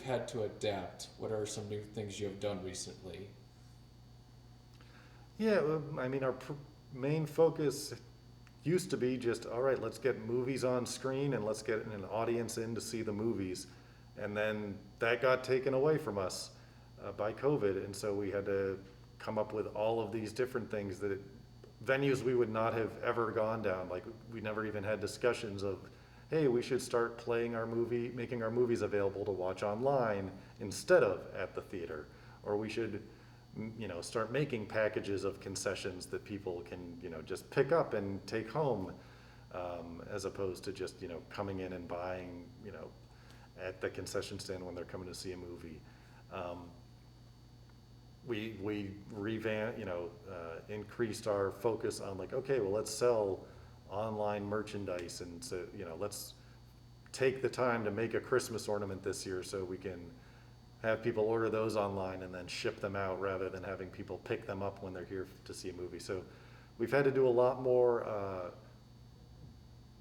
had to adapt, what are some new things you have done recently? Yeah, I mean, our main focus used to be just, all right, let's get movies on screen and let's get an audience in to see the movies. And then that got taken away from us by COVID. And so we had to come up with all of these different things that venues we would not have ever gone down. Like we never even had discussions of, hey, we should start playing our movie, making our movies available to watch online instead of at the theater. Or we should, start making packages of concessions that people can, just pick up and take home, as opposed to just, coming in and buying, at the concession stand when they're coming to see a movie. We revamped, increased our focus on like, okay, well, let's sell online merchandise, and so, let's take the time to make a Christmas ornament this year so we can have people order those online and then ship them out rather than having people pick them up when they're here to see a movie. So we've had to do a lot more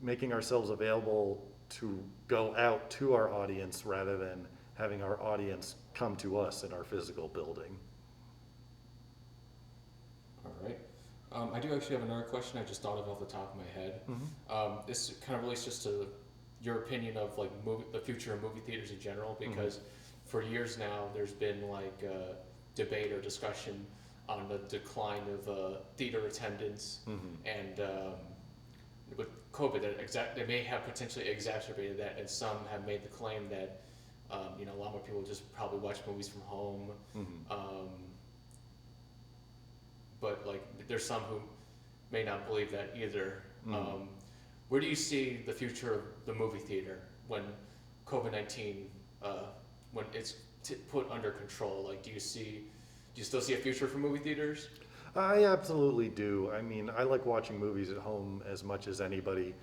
making ourselves available to go out to our audience rather than having our audience come to us in our physical building. All right. I do actually have another question I just thought of off the top of my head. This kind of relates just to your opinion of like the future of movie theaters in general, because for years now there's been like debate or discussion on the decline of theater attendance, and with COVID, they may have potentially exacerbated that, and some have made the claim that a lot more people just probably watch movies from home. But like, there's some who may not believe that either. Where do you see the future of the movie theater when COVID-19, when it's put under control? Like, do you still see a future for movie theaters? I absolutely do. I mean, I like watching movies at home as much as anybody,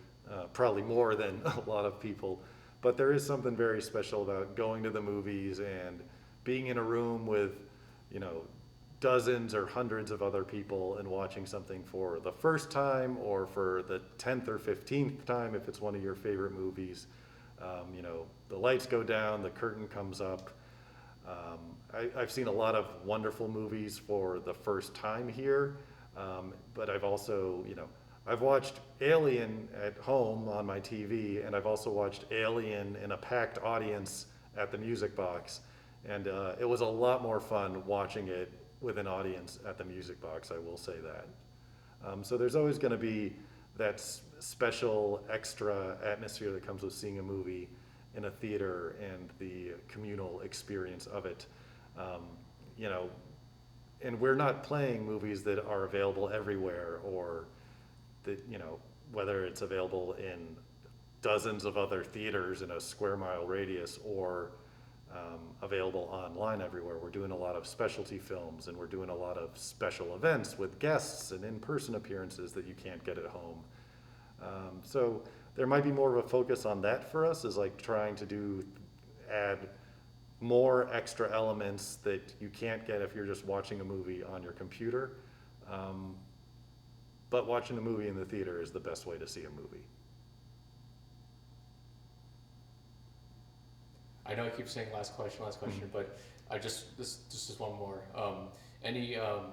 probably more than a lot of people. But there is something very special about going to the movies and being in a room with, dozens or hundreds of other people and watching something for the first time or for the 10th or 15th time if it's one of your favorite movies. The lights go down, the curtain comes up. I've seen a lot of wonderful movies for the first time here, but I've also, I've watched Alien at home on my TV, and I've also watched Alien in a packed audience at the Music Box, and it was a lot more fun watching it with an audience at the Music Box, I will say that. So there's always going to be that special extra atmosphere that comes with seeing a movie in a theater and the communal experience of it. And we're not playing movies that are available everywhere, or that, whether it's available in dozens of other theaters in a square mile radius or available online everywhere. We're doing a lot of specialty films, and we're doing a lot of special events with guests and in-person appearances that you can't get at home. So there might be more of a focus on that for us, is like trying to add more extra elements that you can't get if you're just watching a movie on your computer. But watching a movie in the theater is the best way to see a movie. I know I keep saying last question, but this is one more.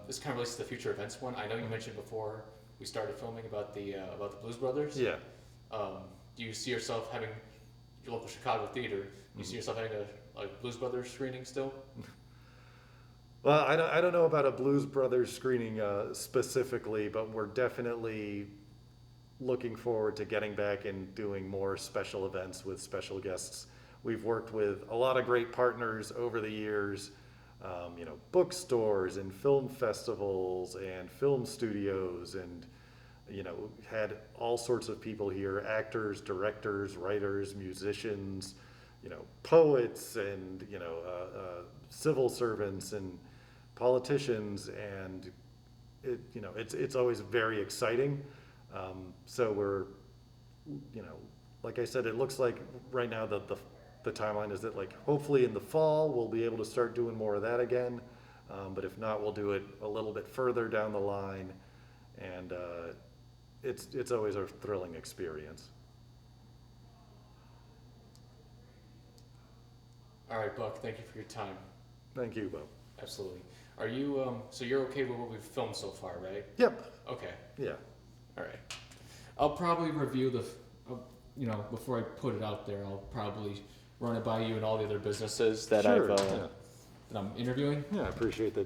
This kind of relates to the future events one. I know you mentioned before we started filming about the Blues Brothers. Yeah. Do you see yourself having your local Chicago theater? Do you see yourself having a Blues Brothers screening still? Well, I don't know about a Blues Brothers screening specifically, but we're definitely looking forward to getting back and doing more special events with special guests. We've worked with a lot of great partners over the years, bookstores and film festivals and film studios, and had all sorts of people here: actors, directors, writers, musicians, poets, and civil servants and politicians, and it's always very exciting. So we're, like I said, it looks like right now the timeline is that, like, hopefully in the fall we'll be able to start doing more of that again, but if not, we'll do it a little bit further down the line, and it's always a thrilling experience. All right, Buck. Thank you for your time. Thank you, Bo. Absolutely. Are you so you're okay with what we've filmed so far, right? Yep. Okay. Yeah. All right. I'll probably review before I put it out there, I'll probably run it by you and all the other businesses that Sure. that I'm interviewing. Yeah, I appreciate that.